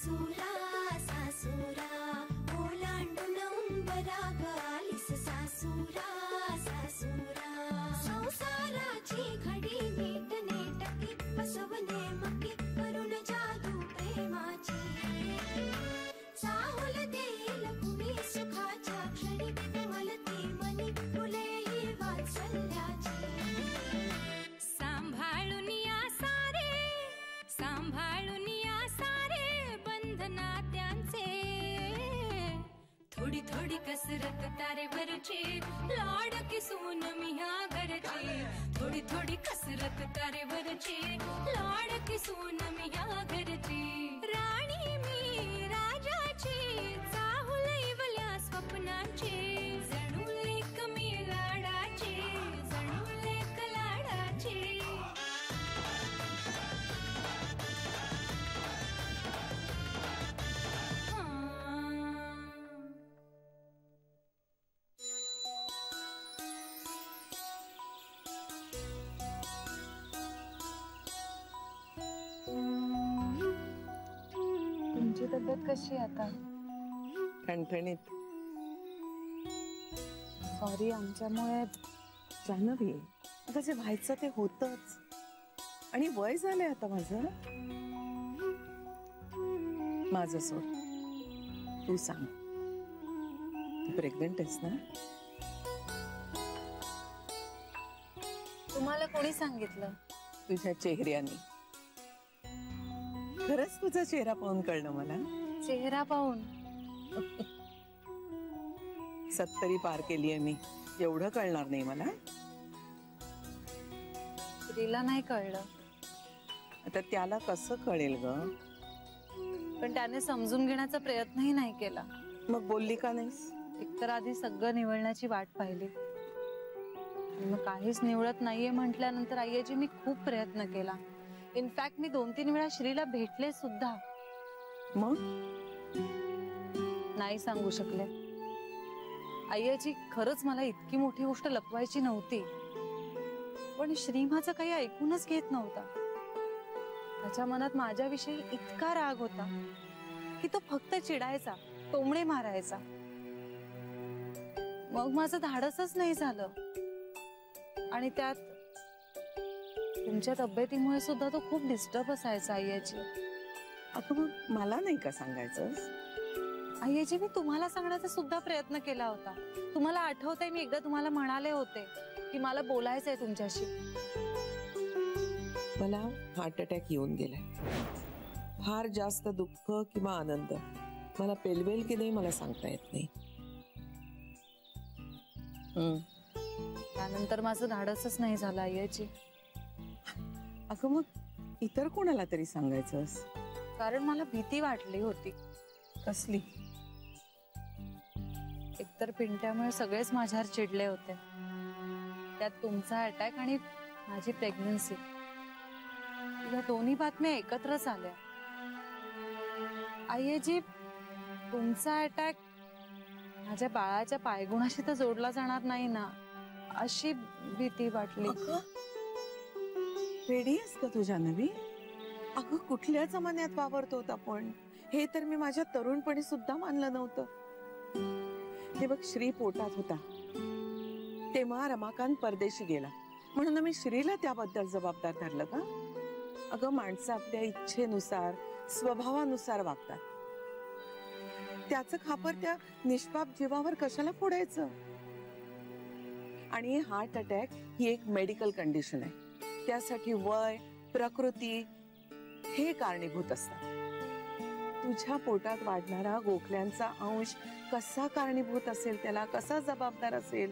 सासूरा सासूरा ओलांडून उंबरा गालीस सासूरा सासूरा संसाराची घडी नीट नेटकी बसवणे मकी करून जादू प्रेमाची चाहुल देईल कुणी सुखाच्या क्षणी उमलती मनी फुले ही वात्सल्याची सांभाळून या सारे बंधना त्यांचे थोडी थोडी कसरत तारेवरची लाडकी सून मी ह्या घरची थोडी थोडी कसरत तारेवरची लाडकी सून मी ह्या घरची राणी मी राजाची चाहुल इवल्या स्वप्नांची जणू लेक मी लाडाची जणू लेक लाडाची तुमची तब्येत कशी आहे आता? ठणठणीत. सॉरी आमच्यामुळे. जान्हवी, आता जे व्हायचं ते होतच आणि वय झालंय आता माझं सोड. तू सांग, तू प्रेग्नंट आहेस ना? तुम्हाला कोणी सांगितलं? तुझ्या चेहऱ्याने. खरंच तुझा चेहरा पाहून कळलं मला. चेहरा पाहून? 70 पार केली आहे मी, एवढं कळणार नाही मला? तिला नाही कळलं. आता त्याला कसं कळेल ग? पण त्याने समजून घेण्याचा प्रयत्नही नाही केला. मग बोलली का नाहीस? एकतर आधी सगळं निवळण्याची वाट पाहिली, मग काहीच निवळत नाहीये म्हटल्यानंतर आईची मी खूप प्रयत्न केला. इनफॅक्ट मी 2-3 वेळा श्रीला भेटले सुद्धा. मग नाही सांगू शकले. आईची खरंच मला इतकी मोठी गोष्ट लपवायची नव्हती, पण श्री माझं काही ऐकूनच घेत नव्हता. त्याच्या मनात माझ्याविषयी इतका राग होता की तो फक्त चिडायचा, टोमणे मारायचा. मग माझं धाडसच नाही झालं. आणि त्यात तुमच्या तब्येतीमुळे सुद्धा तो खूप डिस्टर्ब असायचा आईची. अगं मग मला नाही का सांगायचं? आईची मी तुम्हाला सांगण्याचा सुद्धा प्रयत्न केला होता. तुम्हाला आठवतंय मी एकदा तुम्हाला म्हणाले होते की मला बोलायचंय तुमच्याशी. मला हार्ट अटॅक येऊन गेलाय. फार जास्त दुःख किंवा आनंद मला पेलवेल की नाही मला सांगता येत नाही. त्यानंतर माझं धाडसच नाही झालं आईची. अगं मग इतर कोणाला तरी सांगायचंस? कारण मला भीती वाटली होती. कसली? एकतर पिंट्यामुळे सगळेच माझ्यावर चिडले होते, त्यात तुमचा अटॅक आणि माझी प्रेग्नन्सी, या दोन्ही बातम्या एकत्रच आल्या. आईजी, तुमचा अटॅक माझ्या बाळाच्या पायगुणाशी तर जोडला जाणार नाही ना, अशी भीती वाटली. रेडी आहेस का तुझ्या नवी? अगं कुठल्या जमान्यात वावरतो आपण? हे तर मी माझ्या तरुणपणी सुद्धा मानलं नव्हतं. हे बघ, श्री पोटात होता तेव्हा रमाकांत परदेशी गेला म्हणून मी श्रीला त्याबद्दल जबाबदार धरलं का? अगं माणसं आपल्या इच्छेनुसार स्वभावानुसार वागतात. त्याचं खापर त्या निष्पाप जीवावर कशाला फोडायचं? आणि हार्ट अटॅक ही एक मेडिकल कंडिशन आहे. त्यासाठी वय, प्रकृती हे कारणीभूत असतात. तुझ्या पोटात वाढणारा गोखल्यांचा अंश कसा कारणीभूत असेल, त्याला कसा जबाबदार असेल?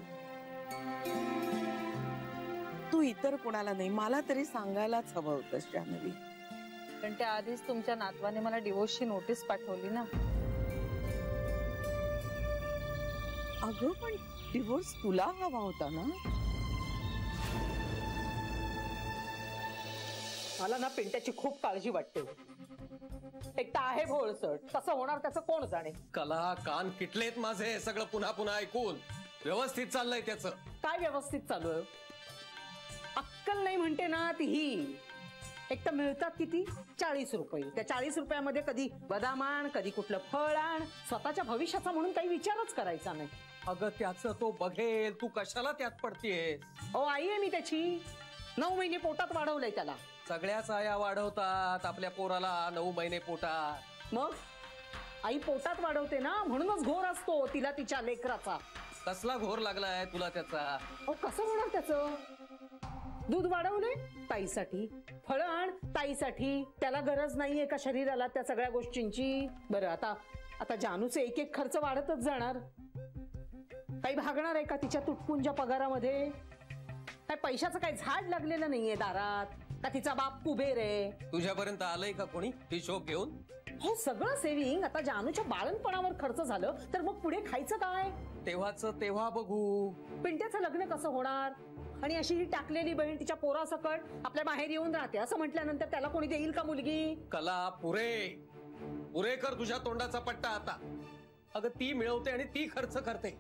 तू इतर कोणाला नाही, मला तरी सांगायलाच हवं होतंस जान्हवी. पण त्या आधीच तुमच्या नातवाने मला डिवोर्सची नोटीस पाठवली ना. अगं पण डिवोर्स तुला हवा होता ना? मला ना पिंट्याची खूप काळजी वाटते. एक तर आहे भोळसट, कसं होणार त्याचं कोण जाणे. कला कान किटलेत माझे सगळं पुन्हा पुन्हा ऐकून. व्यवस्थित चाललंय त्याचं. काय व्यवस्थित चालू आहे? अक्कल नाही म्हणते ना ती ही. एक तर मिळतात किती 40 रुपये. त्या 40 रुपयामध्ये कधी बदाम आण, कधी कुठलं फळ आण. स्वतःच्या भविष्याचा म्हणून काही विचारच करायचा नाही. अगं त्याचं तो बघेल, तू कशाला त्यात पडतेस? अहो आई आहे मी त्याची. 9 महिने पोटात वाढवलंय त्याला. सगळ्याच आया वाढवतात आपल्या पोराला 9 महिने पोटात. मग आई पोटात वाढवते ना, म्हणूनच घोर असतो तिला तिच्या लेकराचा. कसला घोर लागलाय तुला त्याचा? अहो कसं होणार त्याचं? दूध वाढवले ताईसाठी, फळं आण ताईसाठी. त्याला गरज नाहीये का शरीराला त्या सगळ्या गोष्टींची? बरं आता जानूचे एक एक खर्च वाढतच जाणार. काही भागणार आहे का तिच्या तुटपुंच्या पगारामध्ये? काय पैशाचं काही झाड लागलेलं नाहीये दारात का तिचा बाप कुबेर आहे? तुझ्यापर्यंत आलंय का कोणी हिशोब घेऊन? हो सगळं सेव्हिंग आता जानूच्या बाळणपणावर खर्च झालं तर मग पुढे खायचं काय? तेव्हाच तेव्हा बघू. पिंट्याचं लग्न कसं होणार? आणि अशी ही टाकलेली बहीण तिच्या पोरासकट आपल्या बाहेर येऊन राहते असं म्हटल्यानंतर त्याला कोणी देईल का मुलगी? कला पुरे कर तुझ्या तोंडाचा पट्टा आता. अगं ती मिळवते आणि ती खर्च करते.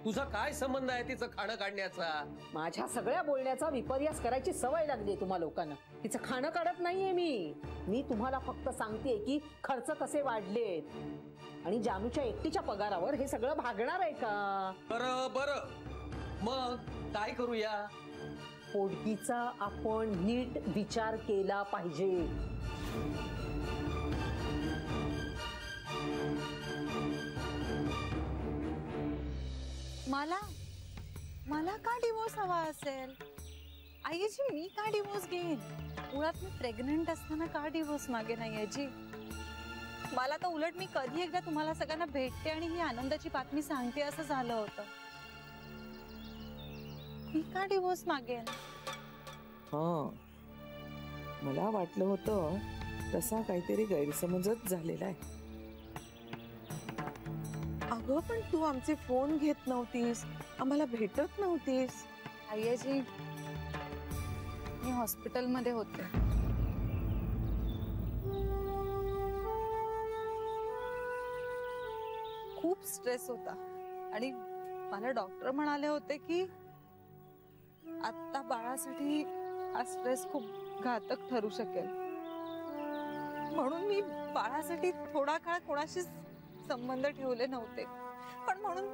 तुझा काय संबंध आहे तिचं खाणं काढण्याचा? माझ्या सगळ्या बोलण्याचा विपर्यास करायची सवय लागली तुम्हा लोकांना. तिचं खाणं काढत नाहीये मी तुम्हाला फक्त सांगतेय की खर्च कसे वाढलेत आणि जानूच्या एकटीच्या पगारावर हे सगळं भागणार आहे का? बरं मग काय करूया? पोटगीचा आपण नीट विचार केला पाहिजे. मला का डिवोर्स हवा असेल? आईजी मी का डिवोर्स घेईन? मुळात मी प्रेग्नंट असताना का डिवोर्स मागे नाही आजी? मला तर उलट मी कधी एकदा तुम्हाला सगळ्यांना भेटते आणि ही आनंदाची बातमी सांगते असं झालं होतं. मी का डिवोर्स मागेन? मला वाटलं होतं तसा काहीतरी गैरसमजच झालेला आहे. अगं पण तू आमचे फोन घेत नव्हतीस, आम्हाला भेटत नव्हतीस. आईजी मी हॉस्पिटलमध्ये होते. खूप स्ट्रेस होता आणि मला डॉक्टर म्हणाले होते की आता बाळासाठी हा स्ट्रेस खूप घातक ठरू शकेल. म्हणून मी बाळासाठी थोडा काळ कोणाशी संबंध ठेवले नव्हते. पण म्हणून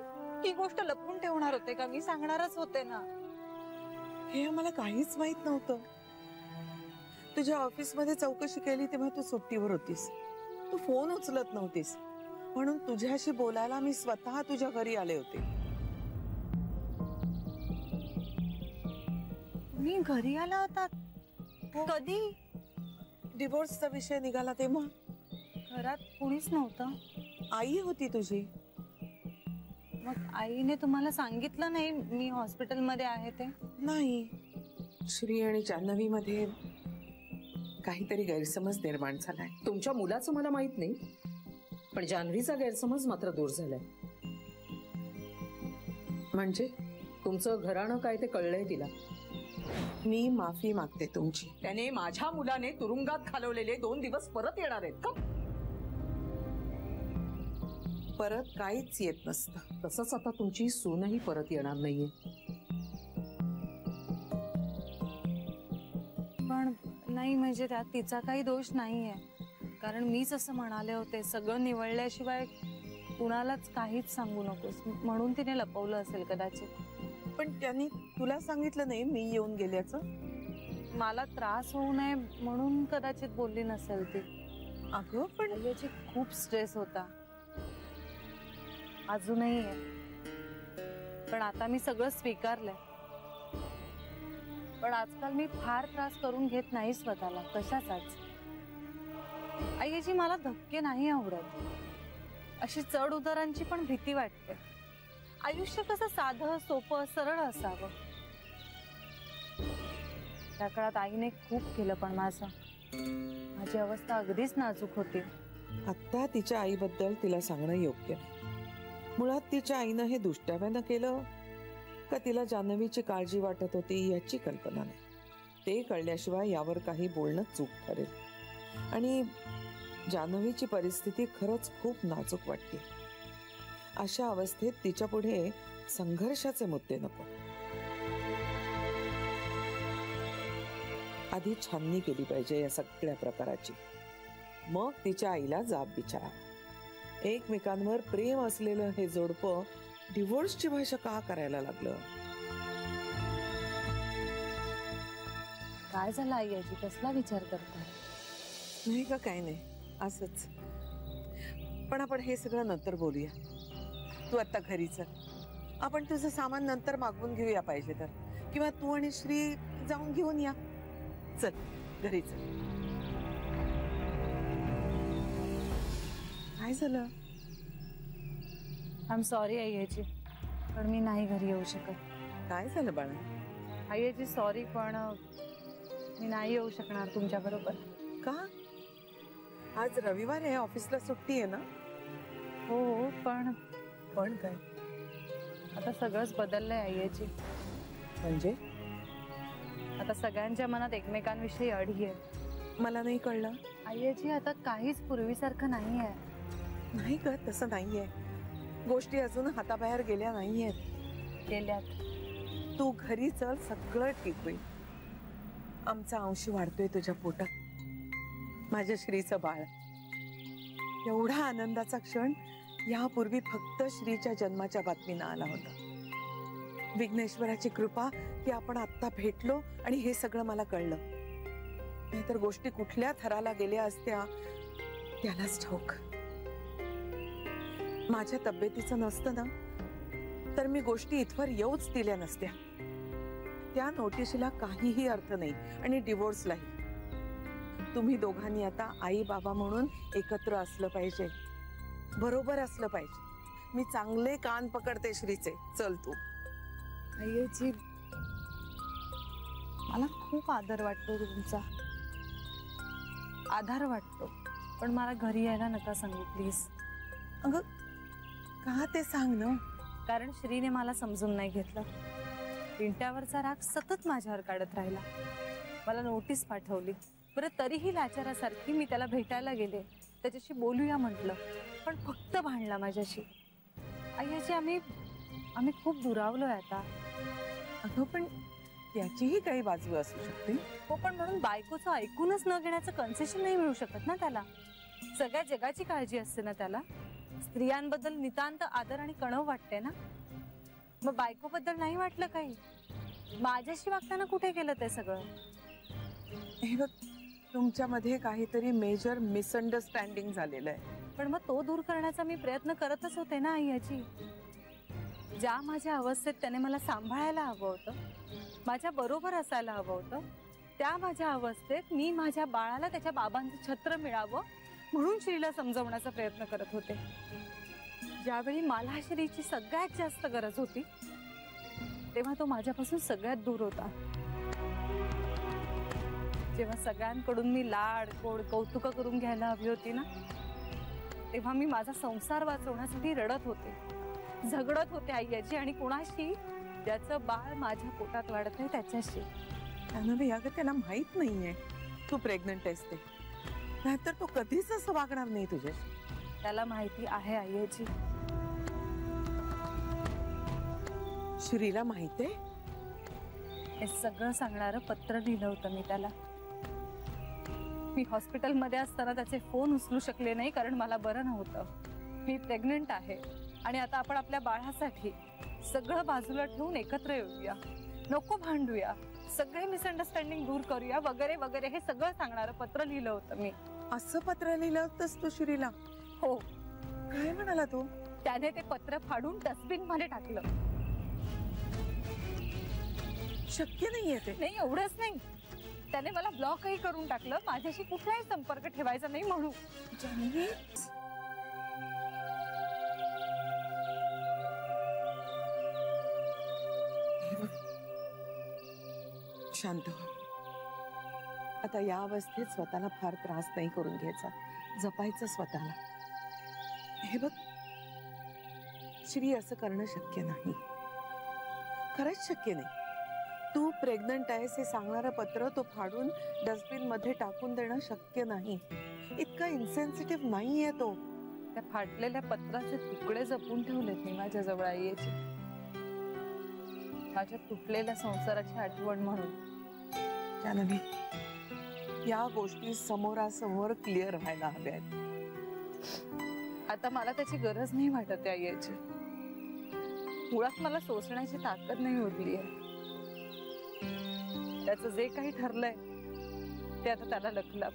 ही गोष्ट लपवून ठेवणार होते का? मी सांगणारच होते ना. हे आम्हाला काहीच माहित नव्हतं. तुझ्या ऑफिस मध्ये चौकशी केली तेव्हा तू सुट्टीवर होतीस. तू फोन उचलत नव्हतीस म्हणून तुझ्याशी बोलायला मी स्वतः तुझ्या घरी आले होते. मी घरी आला होता कधी? डिवोर्सचा विषय निघाला तेव्हा. घरात कोणीच नव्हतं. आई होती तुझी. मग आईने तुम्हाला सांगितलं नाही मी हॉस्पिटलमध्ये आहे ते? नाही. श्री आणि जान्हवी मध्ये काहीतरी गैरसमज निर्माण झालाय. तुमच्या मुलाचं मला माहित नाही पण जान्हवीचा गैरसमज मात्र दूर झालाय. म्हणजे तुमचं घराणं काय ते कळलंय तिला. मी माफी मागते तुमची. त्याने माझ्या मुलाने तुरुंगात घालवलेले 2 दिवस परत येणार आहेत का? परत काहीच येत नसतं. तसंच आता तुमची सूनही परत येणार नाहीये. पण नाही म्हणजे त्यात तिचा काही दोष नाहीये. कारण मीच असं म्हणाले होते सगळं निवळल्याशिवाय कुणालाच काहीच सांगू नकोस म्हणून तिने लपवलं असेल कदाचित. पण त्यांनी तुला सांगितलं नाही मी येऊन गेल्याचं? मला त्रास होऊ नये म्हणून कदाचित बोलली नसेल ती. अगं पण याची खूप स्ट्रेस होता अजूनही आहे. पण आता मी सगळं स्वीकारलंय. पण आजकाल मी फार त्रास करून घेत नाही स्वतःला कशाचाच. आईची मला धक्के नाही आवडत. अशी चढ उतारांची पण भीती वाटते. आयुष्य कसं साधं सोपं सरळ असावं. त्या काळात आईने खूप केलं पण माझी अवस्था अगदीच नाजूक होती. आता तिच्या आईबद्दल तिला सांगणं योग्य नाही. मुळात तिच्या आईनं हे दुष्टाव्यानं केलं का तिला जान्हवीची काळजी वाटत होती याची कल्पना नाही. ते कळल्याशिवाय यावर काही बोलणं चूक ठरेल. आणि जान्हवीची परिस्थिती खरंच खूप नाजूक वाटते. अशा अवस्थेत तिच्या पुढे संघर्षाचे मुद्दे नको. आधी छाननी केली पाहिजे या सगळ्या प्रकाराची, मग तिच्या आईला जाब विचारावा. एकमेकांवर प्रेम असलेलं हे जोडपं डिव्होर्सची भाषा का करायला लागलं? काय झालं आई आजी, कसला विचार करताय? नाही का, काय नाही, असंच. पण आपण हे सगळं नंतर बोलूया. तू आता घरी चल, आपण तुझं सामान नंतर मागवून घेऊया पाहिजे तर, किंवा तू आणि श्री जाऊन घेऊन या. चल घरी चल. काय झालं? आय एम सॉरी आई आजी, पण मी नाही घरी येऊ शकत. काय झालं बाळा? आई आजी सॉरी, पण मी नाही येऊ शकणार तुमच्या बरोबर. का? आज रविवार आहे, ऑफिसला सुट्टी आहे ना? हो, पण पण काय? आता सगळंच बदललंय आई आजी. म्हणजे? आता सगळ्यांच्या मनात एकमेकांविषयी अढी आहे. मला नाही कळलं. आई आजी, आता काहीच पूर्वीसारखं नाही आहे. नाही ग, तसं नाहीये. गोष्टी अजून हाताबाहेर गेल्या नाहीयेत. गेल्यात. तू घरी चल, सगळं ठीक होईल. आमचा अंश वाढतोय तुझ्या पोटात, माझ्या श्रीचं बाळ. एवढा आनंदाचा क्षण यापूर्वी फक्त श्रीच्या जन्माच्या बातमीनं आला होता. विघ्नेश्वराची कृपा की आपण आत्ता भेटलो आणि हे सगळं मला कळलं. नाहीतर गोष्टी कुठल्या थराला गेल्या असत्या त्यालाच ठाऊक. माझ्या तब्येतीचं नसतं ना, तर मी गोष्टी इथवर येऊच दिल्या नसत्या. त्या नोटिशीला काहीही अर्थ नाही आणि डिवोर्सलाही. तुम्ही दोघांनी आता आई बाबा म्हणून एकत्र असलं पाहिजे, बरोबर असलं पाहिजे. मी चांगले कान पकडते श्रीचे. चल तू. आई आजी, मला खूप आदर वाटतो तुमचा, आधार वाटतो, पण मला घरी यायला नका सांगू प्लीज. अगं का ते सांग ना. कारण श्रीने मला समजून नाही घेतलं. पिंट्यावरचा राग सतत माझ्यावर काढत राहिला. मला नोटीस पाठवली, बरं तरीही लाचारासारखी मी त्याला भेटायला गेले, त्याच्याशी बोलूया म्हटलं, पण फक्त भांडला माझ्याशी. आई आजी, आम्ही खूप दुरावलोय आता. अगं पण त्याचीही काही बाजू असू शकते. हो, पण म्हणून बायकोचं ऐकूनच न घेण्याचं कन्सेशन नाही मिळू शकत ना त्याला. सगळ्या जगाची काळजी असते ना त्याला. स्त्रियांबद्दल नितांत आदर आणि कणव वाटते ना. मग बायकोबद्दल नाही वाटलं काही? माझ्याशी वागताना कुठे गेलं ते सगळं? हे बघ, तुमच्यामध्ये काहीतरी मेजर मिसअंडरस्टँडिंग झालेलं आहे. पण मग तो दूर करण्याचा मी प्रयत्न करतच होते ना आई आजी. ज्या माझ्या अवस्थेत त्याने मला सांभाळायला हवं होतं, माझ्या बरोबर असायला हवं होतं, त्या माझ्या अवस्थेत मी माझ्या बाळाला त्याच्या बाबांचं छत्र मिळावं म्हणून श्रीला समजवण्याचा प्रयत्न करत होते. ज्यावेळी मला श्रीची सगळ्यात जास्त गरज होती, तेव्हा तो माझ्यापासून सगळ्यात दूर होता. जेव्हा सगळ्यांकडून मी लाड गोड कौतुक करून घ्यायला हवी होती ना, तेव्हा मी माझा संसार वाचवण्यासाठी रडत होते, झगडत होते आई आजी. आणि कोणाशी? ज्याचं बाळ माझ्या पोटात वाढत आहे त्याच्याशी. त्यानं अगं त्याला माहित नाहीये तू प्रेग्नंट आहेस ते. नाहीतर तो कधीच असं वागणार नाही तुझ्याशी. त्याला माहिती आहे आई आजी. श्रीला माहितीये? हे सगळं सांगणारं पत्र लिहिलं होतं मी त्याला. मी हॉस्पिटलमध्ये असताना त्याचे फोन उचलू शकले नाही, कारण मला बरं नव्हतं. मी प्रेग्नंट आहे आणि आता आपण आपल्या बाळासाठी सगळं बाजूला ठेवून एकत्र येऊया, नको भांडूया, सगळे मिसअंडरस्टँडिंग दूर करूया वगैरे वगैरे, हे सगळं सांगणारं पत्र लिहिलं होतं मी. असं पत्र लिहिलं होतंस तू श्रीला? हो. काय म्हणाला तो? त्याने ते पत्र फाडून डस्टबिन मध्ये टाकलं. शक्य नाहीये ते. नाही, एवढंच नाही, त्याने मला ब्लॉकही करून टाकलं, माझ्याशी कुठलाही संपर्क ठेवायचा नाही म्हणून. जान्हवी, शांत हो. आता या अवस्थेत स्वतःला फार त्रास नाही करून घ्यायचा, जपायचं स्वतःला. हे बघ श्री, असं करणं शक्य नाही, खरंच शक्य नाही. तू प्रेग्नंट आहेस हे सांगणारं पत्र तो फाडून डस्टबिन मध्ये टाकून देणं शक्य नाही. इतका इन्सेन्सिटिव्ह नाहीये तो. त्या फाटलेल्या पत्राचे तुकडे जपून ठेवलेत मी माझ्या जवळ आई आजी, माझ्या तुटलेल्या संसाराची आठवण म्हणून. जान्हवी, या गोष्टी समोरासमोर क्लिअर व्हायला हव्यात. आता मला त्याची गरज नाही वाटत आहे याची. मुळात मला सोसण्याची ताकद नाही उरली आहे. त्याचं जे काही ठरलंय ते आता त्याला लखला.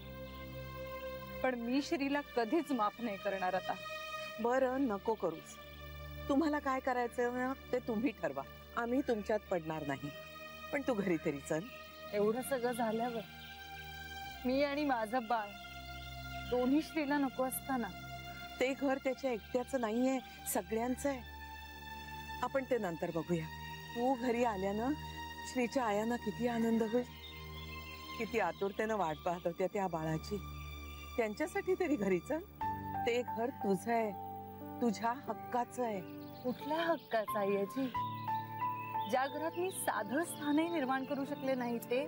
पण मी श्रीला कधीच माफ नाही करणार आता. बरं, नको करूच. तुम्हाला काय करायचं ना ते तुम्ही ठरवा. आम्ही तुमच्यात पडणार नाही. पण तू घरी तरी चल. एवढं सगळं झाल्यावर मी आणि माझं बाळ दोन्ही श्रीला नको असताना. ते घर त्याच्या एकट्याचं नाहीये, सगळ्यांचं आहे. आपण ते नंतर बघूया. तू घरी आल्यानं श्रीच्या आयांना किती आनंद होईल. किती आतुरतेनं वाट पाहत होत्या त्या बाळाची. त्यांच्यासाठी तरी घरी चल. ते घर तुझं आहे, तुझ्या हक्काचं आहे. कुठल्या हक्काचा आहे याची? ज्या घरात मी साधं स्थानही निर्माण करू शकले नाही ते.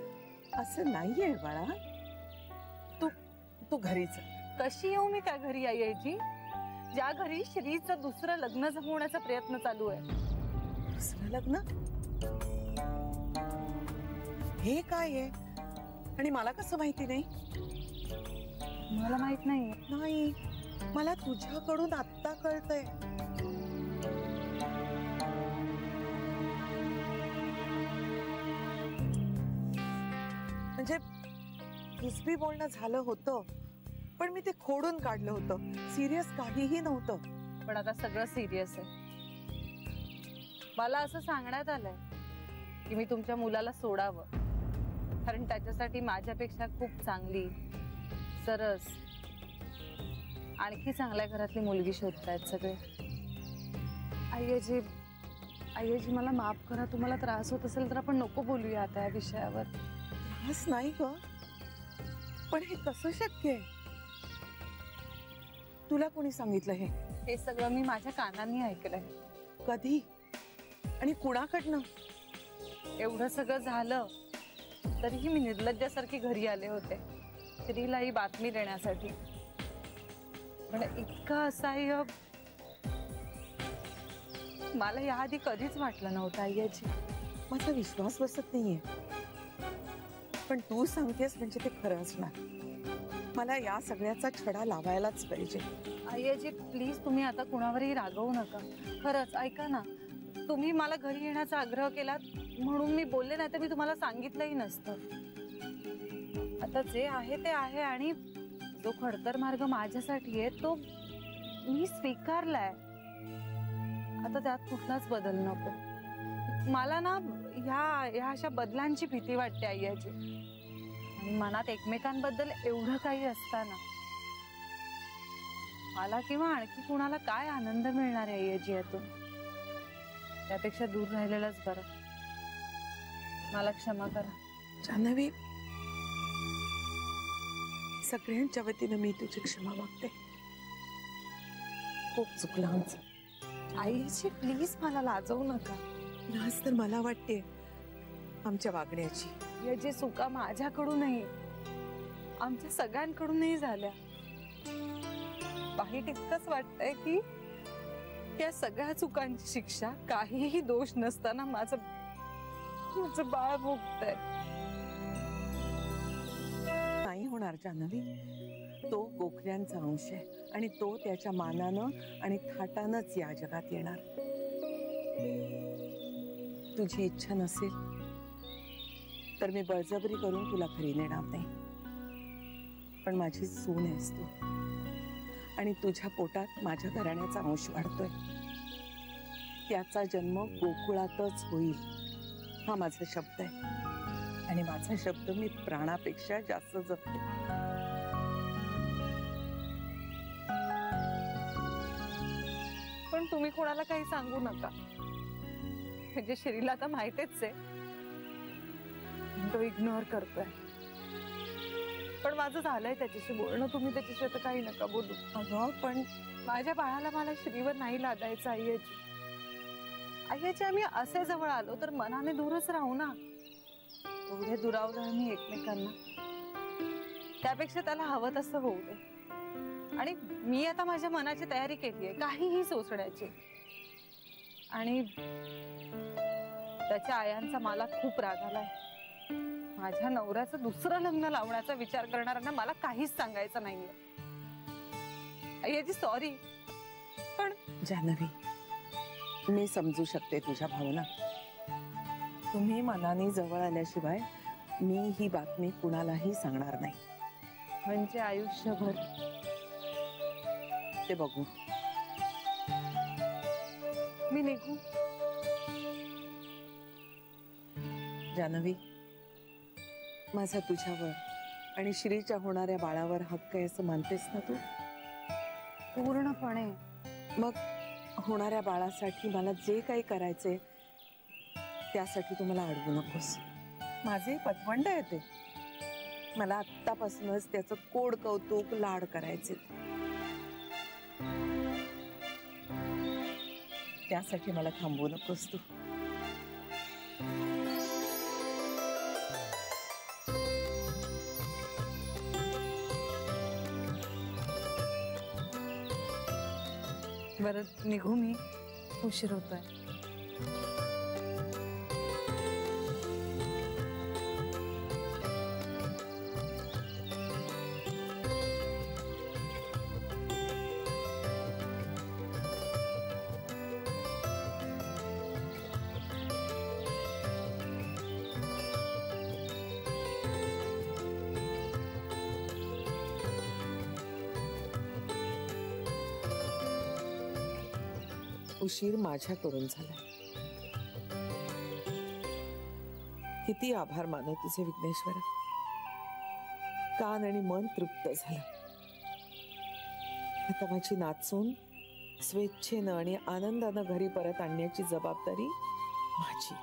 असं नाहीये बाळा. तू तू घरी चल. कशी येऊ मी त्या घरी यायची ज्या घरी श्रीचं दुसरं लग्न जमवण्याचा प्रयत्न चालू आहे? दुसरं लग्न? हे काय आहे? आणि मला कसं माहिती नाही? मला माहित नाही. नाही, मला तुझ्याकडून आत्ता कळतंय. म्हणजे किसबी बोलणं झालं होतं, पण मी ते खोडून काढलं होतं. सिरियस काहीही नव्हतं. पण आता सगळं सिरियस आहे. मला असं सांगण्यात आलंय की मी तुमच्या मुलाला सोडावं, कारण त्याच्यासाठी माझ्यापेक्षा खूप चांगली, सरस, आणखी चांगल्या घरातली मुलगी शोधतायत सगळे. आईजी, आईजी मला माफ करा. तुम्हाला त्रास होत असेल तर आपण नको बोलूया आता या विषयावर. त्रास नाही ग, पण हे कसं शक्य आहे? तुला कोणी सांगितलं हे? हे सगळं मी माझ्या कानांनी ऐकलंय. कधी आणि कुणाकडनं? एवढं सगळं झालं तरीही मी निर्लज्जासारखी घरी आले होते श्रीला ही बातमी देण्यासाठी. पण इतका असह्य मला याआधी कधीच वाटलं नव्हतं आईची. माझा विश्वास बसत नाहीये, पण तू सांगतेस म्हणजे ते खरं असणार. मला या सगळ्याचा छडा लावायलाच पाहिजे. आईजी प्लीज, तुम्ही आता कुणावरही रागवू नका. खरंच ऐका ना, तुम्ही मला घरी येण्याचा आग्रह केला म्हणून मी बोलले, नाही तर मी तुम्हाला सांगितलंही नसतं. आता जे आहे ते आहे, आणि जो खडतर मार्ग माझ्यासाठी आहे तो मी स्वीकारलाय. आता त्यात कुठलाच बदल नको. मला ना ह्या अशा बदलांची भीती वाटते आईची. आणि मनात एकमेकांबद्दल एवढं काही असताना मला किंवा आणखी कुणाला काय आनंद मिळणार आहे आईची यातून? त्यापेक्षा दूर राहिलेलंच बरं. मला क्षमा करा जान्हवी. सगळ्यांच्या वतीनं मी तुझी क्षमा मागते. खूप चुकलं आमचं. आईची प्लीज मला लाजवू नका. लाज तर मला वाटते आमच्या वागण्याची. याची चुका माझ्याकडूनही आमच्या सगळ्यांकडूनही झाल्या. वाईट इतकंच वाटतंय की त्या सगळ्या चुकांची शिक्षा काहीही दोष नसताना माझं बाळ भोगतंय. नाही होणार जान्हवी. तो गोखल्यांचा अंश आहे आणि तो त्याच्या मानानं आणि थाटानंच या जगात येणार. तुझी इच्छा नसेल तर मी बळजबरी करून तुला घरी नेणार नाही. पण माझी सून आहेस तू, आणि तुझ्या पोटात माझ्या घराण्याचा अंश वाढतोय. त्याचा जन्म गोकुळातच होईल, हा माझा शब्द आहे. आणि माझा शब्द मी प्राणापेक्षा जास्त जपते. पण तुम्ही कोणाला काही सांगू नका. म्हणजे श्रीला आता माहितीच आहे तो इग्नोर करतोय. पण माझं झालंय त्याच्याशी बोलणं. तुम्ही त्याच्याशी आता काही नका बोलू. अगं पण माझ्या बाळाला मला श्रीवर नाही लादायचं आईची. आईची आम्ही असे जवळ आलो तर मनाने दूरच राहू ना. एवढे दुरावलो आम्ही एकमेकांना. त्यापेक्षा त्याला हवं तसं होऊ दे. आणि मी आता माझ्या मनाची तयारी केली आहे काहीही सोसण्याची. आणि त्याच्या आयांचा मला खूप राग आलाय. माझ्या नवऱ्याचं दुसरं लग्न लावण्याचा विचार करणाऱ्यांना मला काहीच सांगायचं नाहीये. अय्याजी सॉरी, पण जान्हवी, मी समजू शकते तुझ्या भावना. तुम्ही मनाने जवळ आल्याशिवाय मी ही बातमी कुणालाही सांगणार नाही. म्हणजे आयुष्यभर ते बघू. मी निघू. जान्हवी, माझा तुझ्यावर आणि श्रीच्या होणाऱ्या बाळावर हक्क आहे असं मानतेस ना तू? पूर्णपणे. मग होणाऱ्या बाळासाठी मला जे काही करायचे त्यासाठी तू मला अडवू नकोस. माझे पतवंड आहे ते. मला आत्तापासूनच त्याचं कोड कौतुक लाड करायचे. त्यासाठी मला थांबवू नकोस तू. बरं निघू मी, उशीर होतोय. उशीर माझ्याकडून झाला. किती आभार मानू तुझे विघ्नेश्वर. कान आणि मन तृप्त झालं. आता माझी नाचून स्वेच्छेनं आणि आनंदानं घरी परत आणण्याची जबाबदारी माझी.